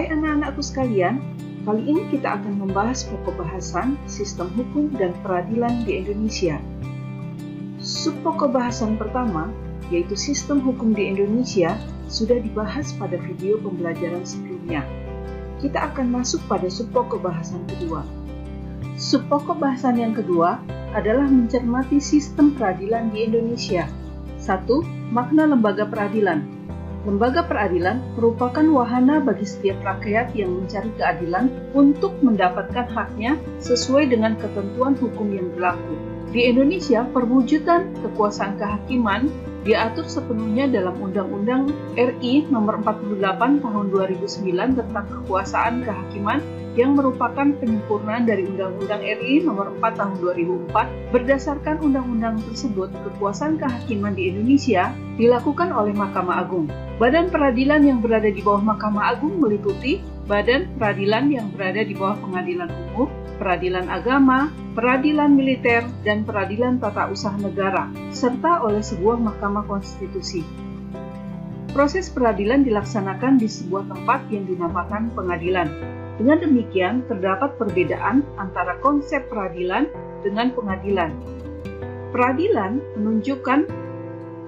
Hai anak-anakku sekalian, kali ini kita akan membahas pokok bahasan sistem hukum dan peradilan di Indonesia. Subpokok bahasan pertama, yaitu sistem hukum di Indonesia, sudah dibahas pada video pembelajaran sebelumnya. Kita akan masuk pada subpokok bahasan kedua. Subpokok bahasan yang kedua adalah mencermati sistem peradilan di Indonesia. 1. Makna lembaga peradilan. Lembaga peradilan merupakan wahana bagi setiap rakyat yang mencari keadilan untuk mendapatkan haknya sesuai dengan ketentuan hukum yang berlaku. Di Indonesia, perwujudan kekuasaan kehakiman diatur sepenuhnya dalam Undang-Undang RI Nomor 48 Tahun 2009 tentang Kekuasaan Kehakiman yang merupakan penyempurnaan dari Undang-Undang RI Nomor 4 Tahun 2004. Berdasarkan undang-undang tersebut, kekuasaan kehakiman di Indonesia dilakukan oleh Mahkamah Agung. Badan peradilan yang berada di bawah Mahkamah Agung meliputi badan peradilan yang berada di bawah Pengadilan Umum, Peradilan Agama, Peradilan Militer, dan Peradilan Tata Usaha Negara, serta oleh sebuah Mahkamah Konstitusi. Proses peradilan dilaksanakan di sebuah tempat yang dinamakan pengadilan. Dengan demikian, terdapat perbedaan antara konsep peradilan dengan pengadilan. Peradilan menunjukkan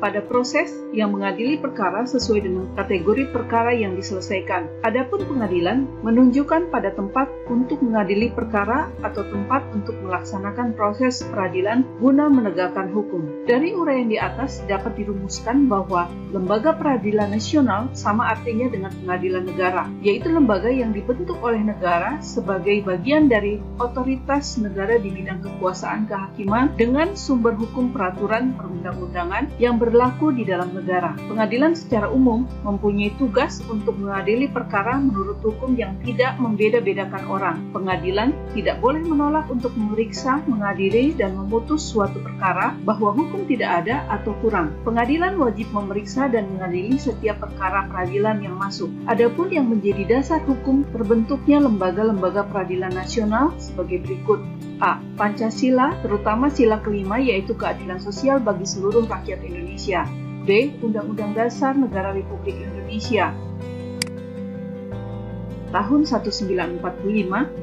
pada proses yang mengadili perkara sesuai dengan kategori perkara yang diselesaikan. Adapun pengadilan menunjukkan pada tempat untuk mengadili perkara atau tempat untuk melaksanakan proses peradilan guna menegakkan hukum. Dari uraian di atas dapat dirumuskan bahwa lembaga peradilan nasional sama artinya dengan pengadilan negara, yaitu lembaga yang dibentuk oleh negara sebagai bagian dari otoritas negara di bidang kekuasaan kehakiman dengan sumber hukum peraturan perundang-undangan yang berlaku di dalam negara. Pengadilan secara umum mempunyai tugas untuk mengadili perkara menurut hukum yang tidak membeda-bedakan orang. Pengadilan tidak boleh menolak untuk memeriksa, mengadili, dan memutus suatu perkara bahwa hukum tidak ada atau kurang. Pengadilan wajib memeriksa dan mengadili setiap perkara peradilan yang masuk. Adapun yang menjadi dasar hukum terbentuknya lembaga-lembaga peradilan nasional sebagai berikut. A. Pancasila, terutama sila kelima yaitu keadilan sosial bagi seluruh rakyat Indonesia. B. Undang-Undang Dasar Negara Republik Indonesia tahun 1945.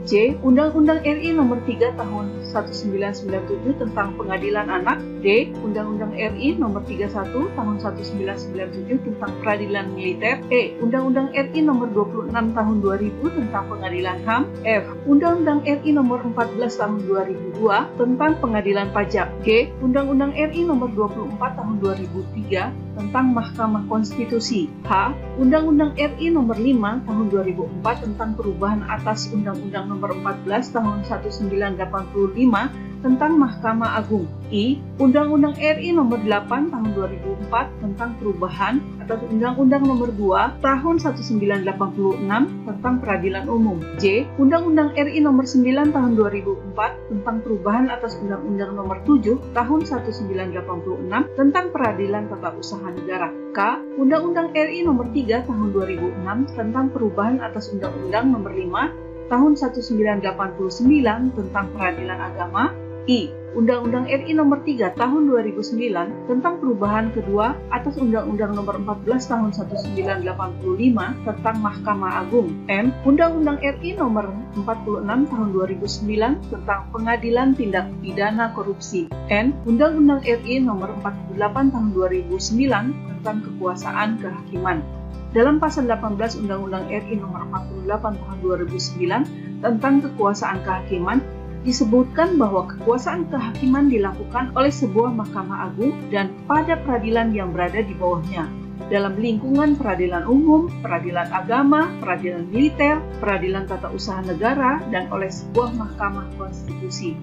C. Undang-Undang RI Nomor 3 Tahun 1997 tentang Pengadilan Anak. D. Undang-Undang RI Nomor 31 Tahun 1997 tentang Peradilan Militer. E. Undang-Undang RI Nomor 26 Tahun 2000 tentang Pengadilan HAM. F. Undang-Undang RI Nomor 14 Tahun 2002 tentang Pengadilan Pajak. G. Undang-Undang RI Nomor 24 Tahun 2003 tentang Mahkamah Konstitusi. H. Undang-Undang RI Nomor 5 Tahun 2004 tentang perubahan atas Undang-Undang Nomor 14 Tahun 1985 tentang Mahkamah Agung. I. Undang-Undang RI Nomor 8 Tahun 2004 tentang perubahan atas Undang-Undang Nomor 2 Tahun 1986 tentang Peradilan Umum. J. Undang-Undang RI Nomor 9 Tahun 2004 tentang perubahan atas Undang-Undang Nomor 7 Tahun 1986 tentang Peradilan Tata Usaha Negara. K. Undang-Undang RI Nomor 3 Tahun 2006 tentang perubahan atas Undang-Undang Nomor 5 Tahun 1989 tentang Peradilan Agama. I. Undang-Undang RI Nomor 3 Tahun 2009 tentang perubahan kedua atas Undang-Undang Nomor 14 Tahun 1985 tentang Mahkamah Agung. M. Undang-Undang RI Nomor 46 Tahun 2009 tentang Pengadilan Tindak Pidana Korupsi. N. Undang-Undang RI Nomor 48 Tahun 2009 tentang Kekuasaan Kehakiman. Dalam pasal 18 Undang-Undang RI Nomor 48 Tahun 2009 tentang Kekuasaan Kehakiman disebutkan bahwa kekuasaan kehakiman dilakukan oleh sebuah Mahkamah Agung dan pada peradilan yang berada di bawahnya dalam lingkungan peradilan umum, peradilan agama, peradilan militer, peradilan tata usaha negara, dan oleh sebuah Mahkamah Konstitusi.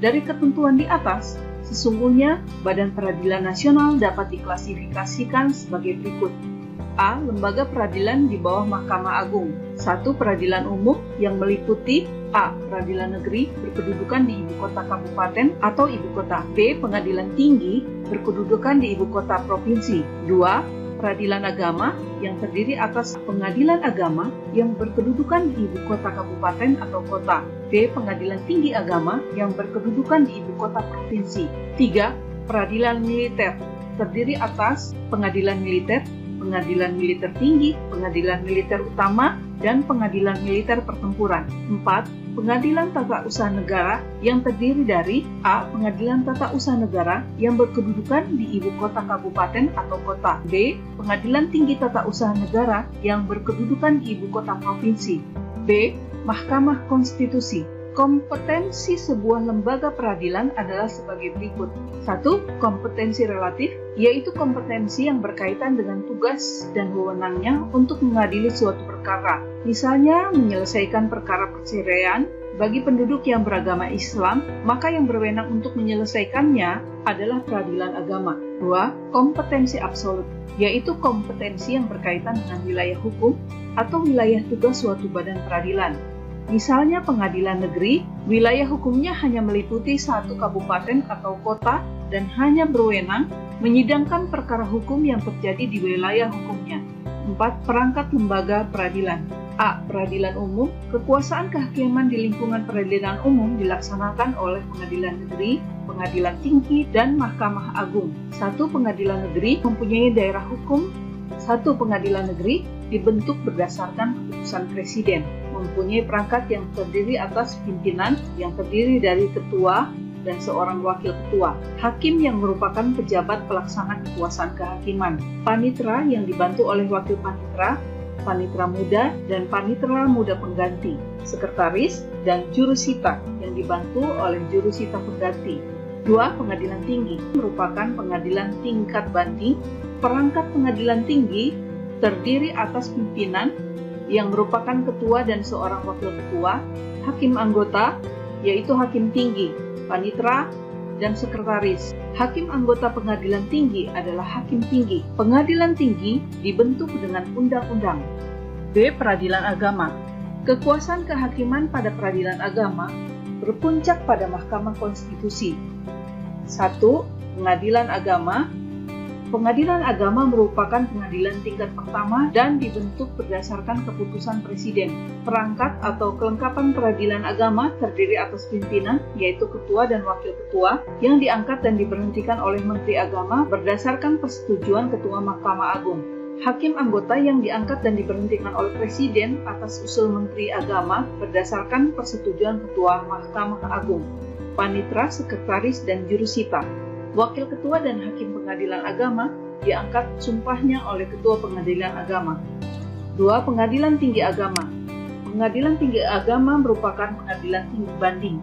Dari ketentuan di atas, sesungguhnya Badan Peradilan Nasional dapat diklasifikasikan sebagai berikut. A. Lembaga peradilan di bawah Mahkamah Agung. 1. Peradilan umum yang meliputi A. Peradilan negeri berkedudukan di ibu kota kabupaten atau ibu kota. B. Pengadilan tinggi berkedudukan di ibu kota provinsi. 2. Peradilan agama yang terdiri atas pengadilan agama yang berkedudukan di ibu kota kabupaten atau kota. B. Pengadilan tinggi agama yang berkedudukan di ibu kota provinsi. 3. Peradilan militer terdiri atas pengadilan militer Pengadilan Militer Tinggi, Pengadilan Militer Utama, dan Pengadilan Militer Pertempuran. 4. Pengadilan Tata Usaha Negara yang terdiri dari A. Pengadilan Tata Usaha Negara yang berkedudukan di ibu kota kabupaten atau kota. B. Pengadilan Tinggi Tata Usaha Negara yang berkedudukan di ibu kota provinsi. B. Mahkamah Konstitusi. Kompetensi sebuah lembaga peradilan adalah sebagai berikut. 1. Kompetensi relatif, yaitu kompetensi yang berkaitan dengan tugas dan wewenangnya untuk mengadili suatu perkara. Misalnya, menyelesaikan perkara perceraian bagi penduduk yang beragama Islam, maka yang berwenang untuk menyelesaikannya adalah peradilan agama. 2. Kompetensi absolut, yaitu kompetensi yang berkaitan dengan wilayah hukum atau wilayah tugas suatu badan peradilan. Misalnya pengadilan negeri, wilayah hukumnya hanya meliputi satu kabupaten atau kota dan hanya berwenang menyidangkan perkara hukum yang terjadi di wilayah hukumnya. 4. Perangkat lembaga peradilan. A. Peradilan umum. Kekuasaan kehakiman di lingkungan peradilan umum dilaksanakan oleh pengadilan negeri, pengadilan tinggi, dan Mahkamah Agung. 1. Pengadilan negeri mempunyai daerah hukum. 1. Pengadilan negeri dibentuk berdasarkan keputusan presiden, mempunyai perangkat yang terdiri atas pimpinan yang terdiri dari ketua dan seorang wakil ketua, hakim yang merupakan pejabat pelaksana kekuasaan kehakiman, panitera yang dibantu oleh wakil panitera, panitera muda dan panitera muda pengganti, sekretaris, dan jurusita yang dibantu oleh jurusita pengganti. 2. Pengadilan tinggi merupakan pengadilan tingkat banding. Perangkat pengadilan tinggi terdiri atas pimpinan yang merupakan ketua dan seorang wakil ketua, hakim anggota, yaitu hakim tinggi, panitera, dan sekretaris. Hakim anggota pengadilan tinggi adalah hakim tinggi. Pengadilan tinggi dibentuk dengan undang-undang. B. Peradilan agama. Kekuasaan kehakiman pada peradilan agama berpuncak pada Mahkamah Konstitusi. 1. Pengadilan agama. Pengadilan agama merupakan pengadilan tingkat pertama dan dibentuk berdasarkan keputusan presiden. Perangkat atau kelengkapan peradilan agama terdiri atas pimpinan, yaitu ketua dan wakil ketua, yang diangkat dan diberhentikan oleh Menteri Agama berdasarkan persetujuan Ketua Mahkamah Agung. Hakim anggota yang diangkat dan diberhentikan oleh Presiden atas usul Menteri Agama berdasarkan persetujuan Ketua Mahkamah Agung. Panitera, sekretaris, dan jurusita. Wakil ketua dan hakim pengadilan agama diangkat sumpahnya oleh ketua pengadilan agama. 2. Pengadilan tinggi agama. Pengadilan tinggi agama merupakan pengadilan tinggi banding.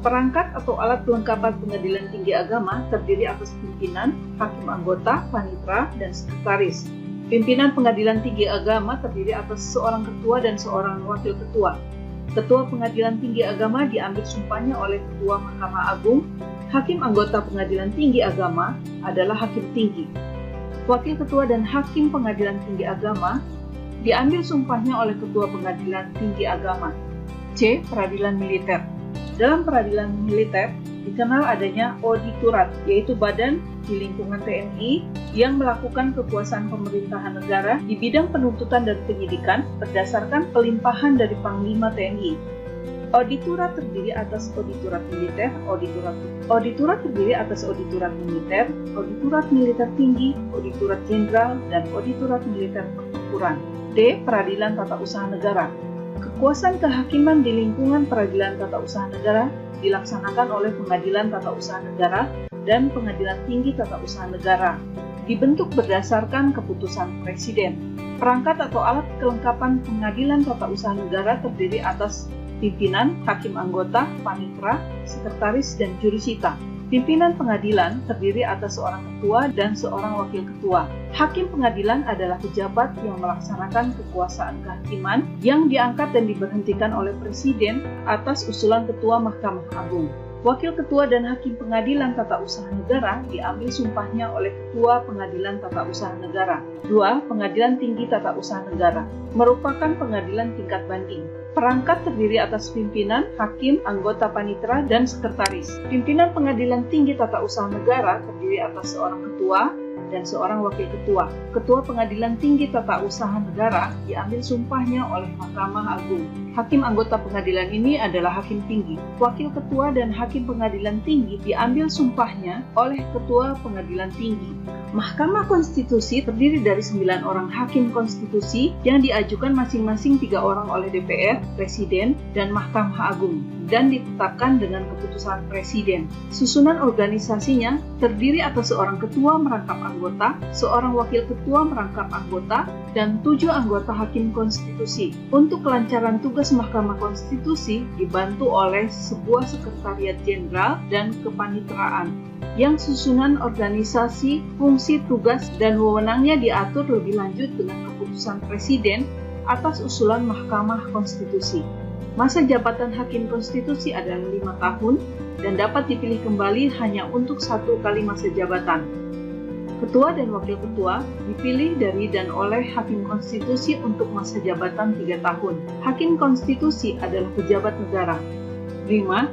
Perangkat atau alat kelengkapan pengadilan tinggi agama terdiri atas pimpinan, hakim anggota, panitera, dan sekretaris. Pimpinan pengadilan tinggi agama terdiri atas seorang ketua dan seorang wakil ketua. Ketua pengadilan tinggi agama diambil sumpahnya oleh Ketua Mahkamah Agung. Hakim anggota pengadilan tinggi agama adalah hakim tinggi. Wakil ketua dan hakim pengadilan tinggi agama diambil sumpahnya oleh Ketua Pengadilan Tinggi Agama. C. Peradilan militer. Dalam peradilan militer dikenal adanya auditorat, yaitu badan di lingkungan TNI yang melakukan kekuasaan pemerintahan negara di bidang penuntutan dan penyidikan berdasarkan pelimpahan dari Panglima TNI. Auditorat terdiri atas auditorat militer, auditorat terdiri atas auditorat militer, auditorat militer tinggi, auditorat jenderal, dan auditorat militer pertempuran. D. Peradilan Tata Usaha Negara. Kekuasaan kehakiman di lingkungan peradilan tata usaha negara dilaksanakan oleh Pengadilan Tata Usaha Negara dan Pengadilan Tinggi Tata Usaha Negara. Dibentuk berdasarkan keputusan Presiden. Perangkat atau alat kelengkapan Pengadilan Tata Usaha Negara terdiri atas pimpinan, hakim anggota, panitera, sekretaris, dan jurusita. Pimpinan pengadilan terdiri atas seorang ketua dan seorang wakil ketua. Hakim pengadilan adalah pejabat yang melaksanakan kekuasaan kehakiman yang diangkat dan diberhentikan oleh Presiden atas usulan Ketua Mahkamah Agung. Wakil ketua dan hakim pengadilan tata usaha negara diambil sumpahnya oleh Ketua Pengadilan Tata Usaha Negara. 2. Pengadilan Tinggi Tata Usaha Negara merupakan pengadilan tingkat banding. Perangkat terdiri atas pimpinan, hakim, anggota panitera, dan sekretaris. Pimpinan Pengadilan Tinggi Tata Usaha Negara terdiri atas seorang ketua dan seorang wakil ketua. Ketua Pengadilan Tinggi Tata Usaha Negara diambil sumpahnya oleh Mahkamah Agung. Hakim anggota pengadilan ini adalah hakim tinggi. Wakil ketua dan hakim pengadilan tinggi diambil sumpahnya oleh Ketua Pengadilan Tinggi. Mahkamah Konstitusi terdiri dari 9 orang hakim konstitusi yang diajukan masing-masing 3 orang oleh DPR, Presiden, dan Mahkamah Agung, dan ditetapkan dengan keputusan Presiden. Susunan organisasinya terdiri atas seorang ketua merangkap anggota, seorang wakil ketua merangkap anggota, dan 7 anggota hakim konstitusi. Untuk kelancaran tugas Mahkamah Konstitusi dibantu oleh sebuah sekretariat jenderal dan kepanitraan, yang susunan organisasi, fungsi, tugas, dan wewenangnya diatur lebih lanjut dengan keputusan Presiden atas usulan Mahkamah Konstitusi. Masa jabatan Hakim Konstitusi adalah 5 tahun dan dapat dipilih kembali hanya untuk 1 kali masa jabatan. Ketua dan Wakil Ketua dipilih dari dan oleh Hakim Konstitusi untuk masa jabatan 3 tahun. Hakim Konstitusi adalah pejabat negara. 5.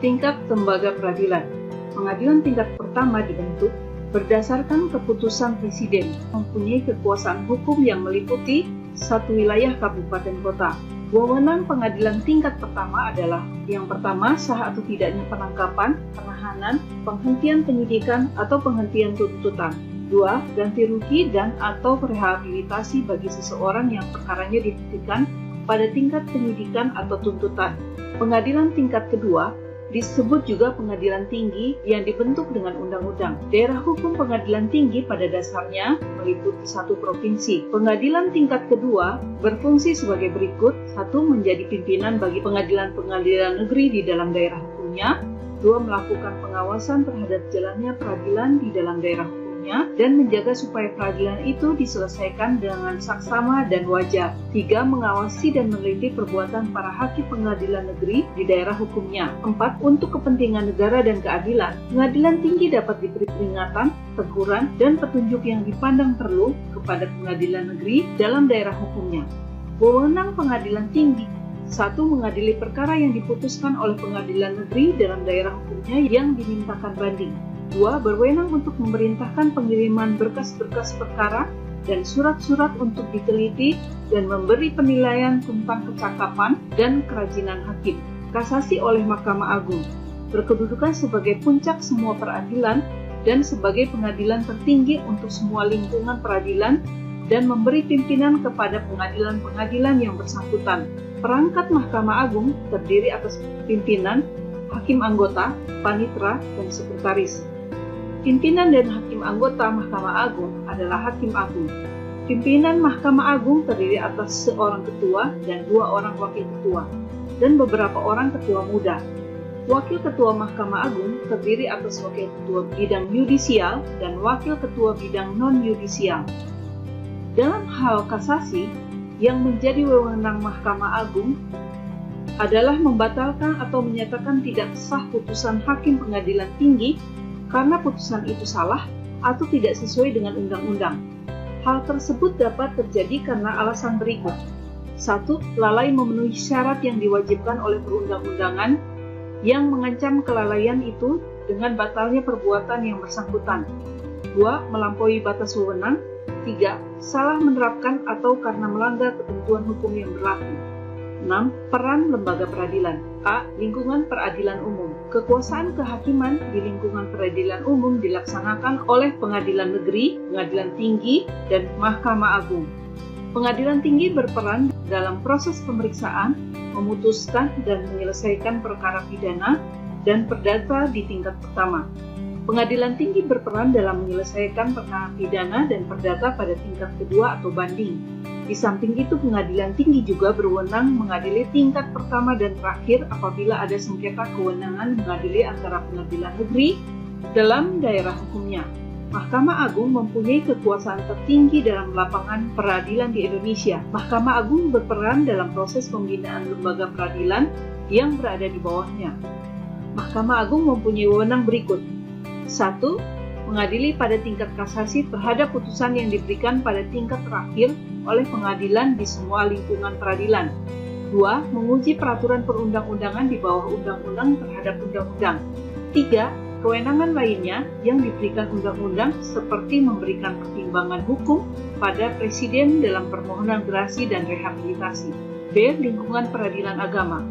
Tingkat lembaga peradilan. Pengadilan tingkat pertama dibentuk berdasarkan keputusan Presiden, mempunyai kekuasaan hukum yang meliputi 1 wilayah kabupaten kota. Wewenang pengadilan tingkat pertama adalah: yang pertama, sah atau tidaknya penangkapan, penahanan, penghentian penyidikan atau penghentian tuntutan. 2. Ganti rugi dan atau rehabilitasi bagi seseorang yang perkaranya dihentikan pada tingkat penyidikan atau tuntutan. Pengadilan tingkat kedua disebut juga pengadilan tinggi yang dibentuk dengan undang-undang. Daerah hukum pengadilan tinggi pada dasarnya meliputi 1 provinsi. Pengadilan tingkat kedua berfungsi sebagai berikut: 1. Menjadi pimpinan bagi pengadilan-pengadilan negeri di dalam daerah hukumnya. 2. Melakukan pengawasan terhadap jalannya peradilan di dalam daerah hukumnya dan menjaga supaya peradilan itu diselesaikan dengan saksama dan wajar. 3. Mengawasi dan meneliti perbuatan para hakim pengadilan negeri di daerah hukumnya. 4. Untuk kepentingan negara dan keadilan, pengadilan tinggi dapat diberi peringatan, teguran, dan petunjuk yang dipandang perlu kepada pengadilan negeri dalam daerah hukumnya. Wewenang pengadilan tinggi: 1. Mengadili perkara yang diputuskan oleh pengadilan negeri dalam daerah hukumnya yang dimintakan banding. 2. Berwenang untuk memerintahkan pengiriman berkas-berkas perkara dan surat-surat untuk diteliti dan memberi penilaian tentang kecakapan dan kerajinan hakim. Kasasi oleh Mahkamah Agung berkedudukan sebagai puncak semua peradilan dan sebagai pengadilan tertinggi untuk semua lingkungan peradilan dan memberi pimpinan kepada pengadilan-pengadilan yang bersangkutan. Perangkat Mahkamah Agung terdiri atas pimpinan, hakim anggota, panitera, dan sekretaris. Pimpinan dan hakim anggota Mahkamah Agung adalah Hakim Agung. Pimpinan Mahkamah Agung terdiri atas seorang ketua dan 2 orang wakil ketua, dan beberapa orang ketua muda. Wakil Ketua Mahkamah Agung terdiri atas Wakil Ketua Bidang Yudisial dan Wakil Ketua Bidang Non-Yudisial. Dalam hal kasasi, yang menjadi wewenang Mahkamah Agung adalah membatalkan atau menyatakan tidak sah putusan hakim pengadilan tinggi karena putusan itu salah atau tidak sesuai dengan undang-undang. Hal tersebut dapat terjadi karena alasan berikut. 1. Lalai memenuhi syarat yang diwajibkan oleh perundang-undangan yang mengancam kelalaian itu dengan batalnya perbuatan yang bersangkutan. 2. Melampaui batas wewenang. 3. Salah menerapkan atau karena melanggar ketentuan hukum yang berlaku. 6. Peran lembaga peradilan. A. Lingkungan peradilan umum. Kekuasaan kehakiman di lingkungan peradilan umum dilaksanakan oleh pengadilan negeri, pengadilan tinggi, dan Mahkamah Agung. Pengadilan tinggi berperan dalam proses pemeriksaan, memutuskan dan menyelesaikan perkara pidana dan perdata di tingkat pertama. Pengadilan tinggi berperan dalam menyelesaikan perkara pidana dan perdata pada tingkat kedua atau banding. Di samping itu, pengadilan tinggi juga berwenang mengadili tingkat pertama dan terakhir apabila ada sengketa kewenangan mengadili antara pengadilan negeri dalam daerah hukumnya. Mahkamah Agung mempunyai kekuasaan tertinggi dalam lapangan peradilan di Indonesia. Mahkamah Agung berperan dalam proses pembinaan lembaga peradilan yang berada di bawahnya. Mahkamah Agung mempunyai wewenang berikut. 1. Mengadili pada tingkat kasasi terhadap putusan yang diberikan pada tingkat terakhir oleh pengadilan di semua lingkungan peradilan. 2. Menguji peraturan perundang-undangan di bawah undang-undang terhadap undang-undang. 3. Kewenangan lainnya yang diberikan undang-undang seperti memberikan pertimbangan hukum pada Presiden dalam permohonan gerasi dan rehabilitasi. B. Lingkungan peradilan agama.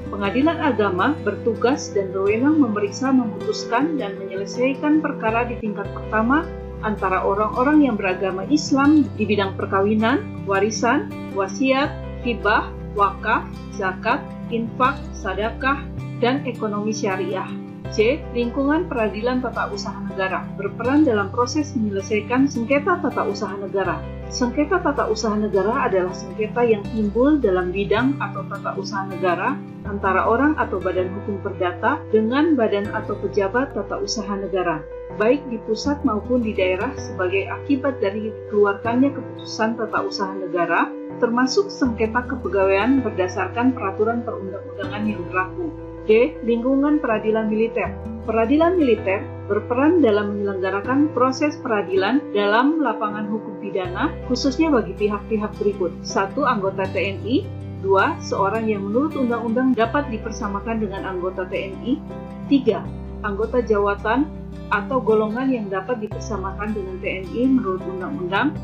Pengadilan agama bertugas dan berwenang memeriksa, memutuskan, dan menyelesaikan perkara di tingkat pertama antara orang-orang yang beragama Islam di bidang perkawinan, warisan, wasiat, hibah, wakaf, zakat, infak, sedekah, dan ekonomi syariah. C. Lingkungan peradilan tata usaha negara berperan dalam proses menyelesaikan sengketa tata usaha negara. Sengketa tata usaha negara adalah sengketa yang timbul dalam bidang atau tata usaha negara antara orang atau badan hukum perdata dengan badan atau pejabat tata usaha negara, baik di pusat maupun di daerah sebagai akibat dari dikeluarkannya keputusan tata usaha negara, termasuk sengketa kepegawaian berdasarkan peraturan perundang-undangan yang berlaku. D. Lingkungan peradilan militer. Peradilan militer berperan dalam menyelenggarakan proses peradilan dalam lapangan hukum pidana, khususnya bagi pihak-pihak berikut. 1. Anggota TNI. 2. Seorang yang menurut undang-undang dapat dipersamakan dengan anggota TNI. 3. Anggota jawatan atau golongan yang dapat dipersamakan dengan TNI menurut undang-undang.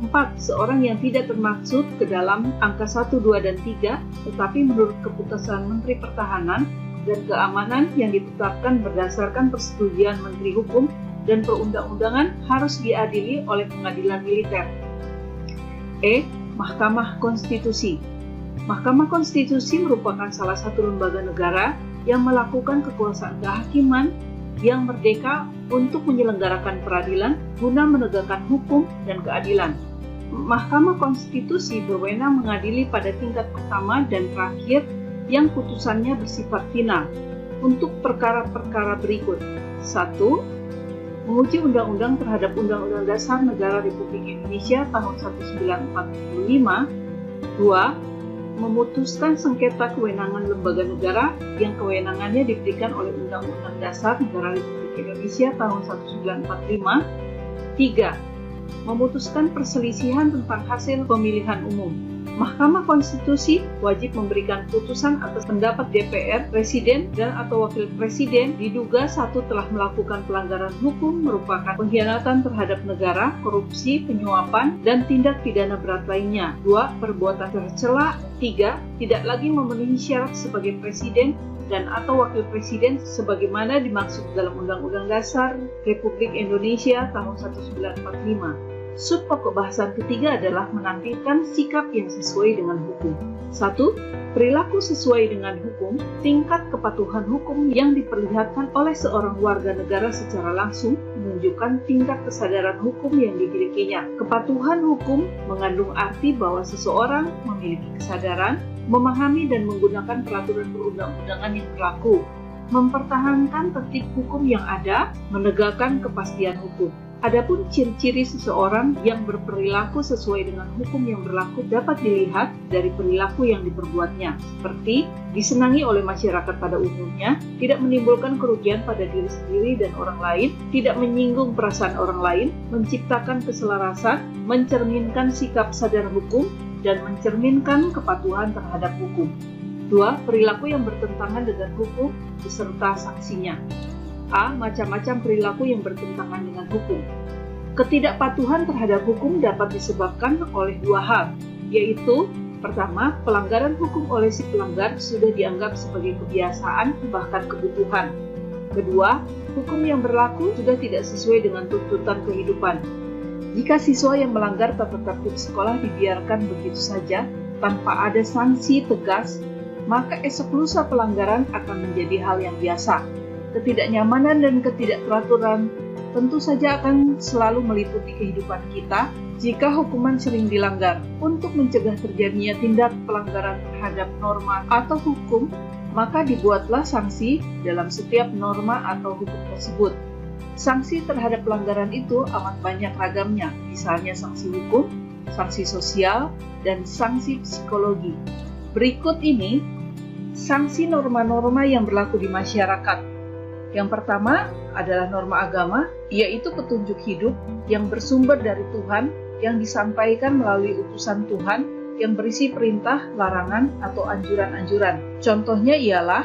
4. Seorang yang tidak termaksud ke dalam angka 1, 2, dan 3, tetapi menurut keputusan Menteri Pertahanan dan Keamanan yang ditetapkan berdasarkan persetujuan Menteri Hukum dan Perundang-undangan harus diadili oleh pengadilan militer. E. Mahkamah Konstitusi. Mahkamah Konstitusi merupakan salah satu lembaga negara yang melakukan kekuasaan kehakiman yang merdeka untuk menyelenggarakan peradilan guna menegakkan hukum dan keadilan. Mahkamah Konstitusi berwenang mengadili pada tingkat pertama dan terakhir yang putusannya bersifat final untuk perkara-perkara berikut. 1. Menguji undang-undang terhadap Undang-Undang Dasar Negara Republik Indonesia tahun 1945. 2. Memutuskan sengketa kewenangan lembaga negara yang kewenangannya diberikan oleh Undang-Undang Dasar Negara Republik Indonesia tahun 1945. 3. Memutuskan perselisihan tentang hasil pemilihan umum. Mahkamah Konstitusi wajib memberikan putusan atas pendapat DPR, Presiden, dan atau Wakil Presiden diduga 1. Telah melakukan pelanggaran hukum merupakan pengkhianatan terhadap negara, korupsi, penyuapan, dan tindak pidana berat lainnya. 2. Perbuatan tercela. 3. Tidak lagi memenuhi syarat sebagai Presiden dan atau Wakil Presiden sebagaimana dimaksud dalam Undang-Undang Dasar Republik Indonesia tahun 1945. Subpokok bahasan ketiga adalah menampilkan sikap yang sesuai dengan hukum. 1. Perilaku sesuai dengan hukum, tingkat kepatuhan hukum yang diperlihatkan oleh seorang warga negara secara langsung menunjukkan tingkat kesadaran hukum yang dimilikinya. Kepatuhan hukum mengandung arti bahwa seseorang memiliki kesadaran, memahami dan menggunakan peraturan perundang-undangan yang berlaku, mempertahankan tertib hukum yang ada, menegakkan kepastian hukum. Adapun ciri-ciri seseorang yang berperilaku sesuai dengan hukum yang berlaku dapat dilihat dari perilaku yang diperbuatnya, seperti disenangi oleh masyarakat pada umumnya, tidak menimbulkan kerugian pada diri sendiri dan orang lain, tidak menyinggung perasaan orang lain, menciptakan keselarasan, mencerminkan sikap sadar hukum, dan mencerminkan kepatuhan terhadap hukum. 2. Perilaku yang bertentangan dengan hukum beserta sanksinya. A. Macam-macam perilaku yang bertentangan dengan hukum. Ketidakpatuhan terhadap hukum dapat disebabkan oleh 2 hal, yaitu pertama, pelanggaran hukum oleh si pelanggar sudah dianggap sebagai kebiasaan bahkan kebutuhan. Kedua, hukum yang berlaku sudah tidak sesuai dengan tuntutan kehidupan. Jika siswa yang melanggar tata tertib sekolah dibiarkan begitu saja tanpa ada sanksi tegas, maka esok lusa pelanggaran akan menjadi hal yang biasa. Ketidaknyamanan dan ketidakteraturan tentu saja akan selalu meliputi kehidupan kita jika hukuman sering dilanggar. Untuk mencegah terjadinya tindak pelanggaran terhadap norma atau hukum, maka dibuatlah sanksi dalam setiap norma atau hukum tersebut. Sanksi terhadap pelanggaran itu amat banyak ragamnya, misalnya sanksi hukum, sanksi sosial, dan sanksi psikologi. Berikut ini sanksi norma-norma yang berlaku di masyarakat. Yang pertama adalah norma agama, yaitu petunjuk hidup yang bersumber dari Tuhan, yang disampaikan melalui utusan Tuhan, yang berisi perintah, larangan, atau anjuran-anjuran. Contohnya ialah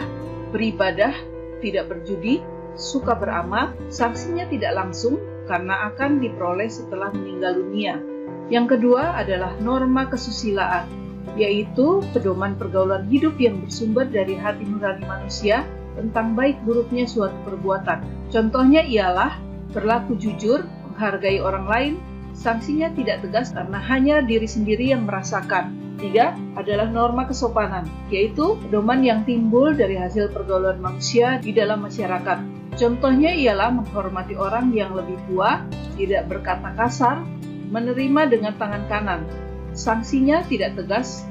beribadah, tidak berjudi, suka beramal, sanksinya tidak langsung karena akan diperoleh setelah meninggal dunia. Yang kedua adalah norma kesusilaan, yaitu pedoman pergaulan hidup yang bersumber dari hati nurani manusia tentang baik buruknya suatu perbuatan. Contohnya ialah berlaku jujur, menghargai orang lain, sanksinya tidak tegas karena hanya diri sendiri yang merasakan. 3 adalah norma kesopanan, yaitu pedoman yang timbul dari hasil pergaulan manusia di dalam masyarakat. Contohnya ialah menghormati orang yang lebih tua, tidak berkata kasar, menerima dengan tangan kanan. Sanksinya tidak tegas,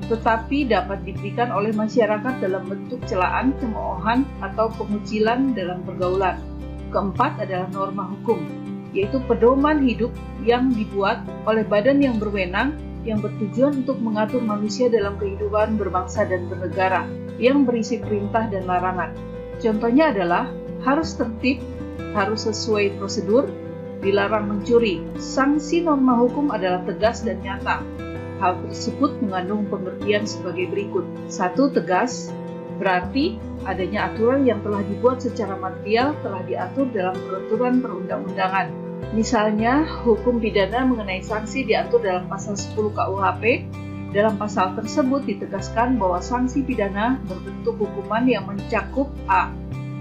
tetapi dapat diberikan oleh masyarakat dalam bentuk celaan, cemoohan, atau pengucilan dalam pergaulan. 4 adalah norma hukum, yaitu pedoman hidup yang dibuat oleh badan yang berwenang yang bertujuan untuk mengatur manusia dalam kehidupan berbangsa dan bernegara, yang berisi perintah dan larangan. Contohnya adalah harus tertib, harus sesuai prosedur, dilarang mencuri. Sanksi norma hukum adalah tegas dan nyata. Hal tersebut mengandung pengertian sebagai berikut. 1. Tegas, berarti adanya aturan yang telah dibuat secara material telah diatur dalam peraturan perundang-undangan. Misalnya, hukum pidana mengenai sanksi diatur dalam pasal 10 KUHP. Dalam pasal tersebut ditegaskan bahwa sanksi pidana berbentuk hukuman yang mencakup A.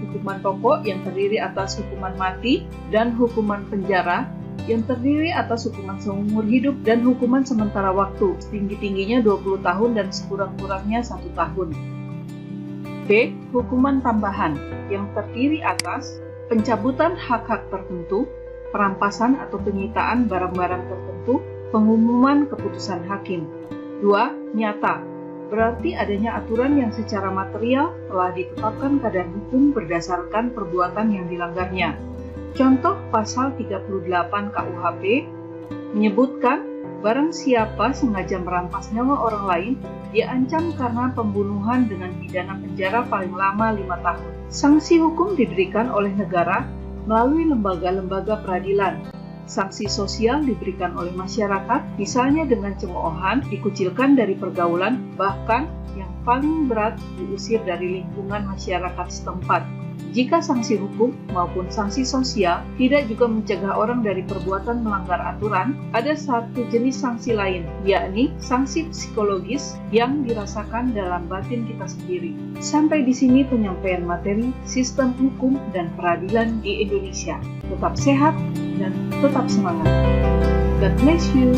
Hukuman pokok yang terdiri atas hukuman mati dan hukuman penjara yang terdiri atas hukuman seumur hidup dan hukuman sementara waktu setinggi-tingginya 20 tahun dan sekurang-kurangnya 1 tahun. B. Hukuman tambahan yang terdiri atas pencabutan hak-hak tertentu, perampasan atau penyitaan barang-barang tertentu, pengumuman keputusan hakim. 2. Nyata, berarti adanya aturan yang secara material telah ditetapkan keadaan hukum berdasarkan perbuatan yang dilanggarnya. Contoh pasal 38 KUHP menyebutkan barang siapa sengaja merampas nyawa orang lain diancam karena pembunuhan dengan pidana penjara paling lama 5 tahun. Sanksi hukum diberikan oleh negara melalui lembaga-lembaga peradilan. Sanksi sosial diberikan oleh masyarakat, misalnya dengan cemoohan, dikucilkan dari pergaulan, bahkan yang paling berat diusir dari lingkungan masyarakat setempat. Jika sanksi hukum maupun sanksi sosial tidak juga mencegah orang dari perbuatan melanggar aturan, ada satu jenis sanksi lain, yakni sanksi psikologis yang dirasakan dalam batin kita sendiri. Sampai di sini penyampaian materi sistem hukum dan peradilan di Indonesia. Tetap sehat dan tetap semangat. God bless you.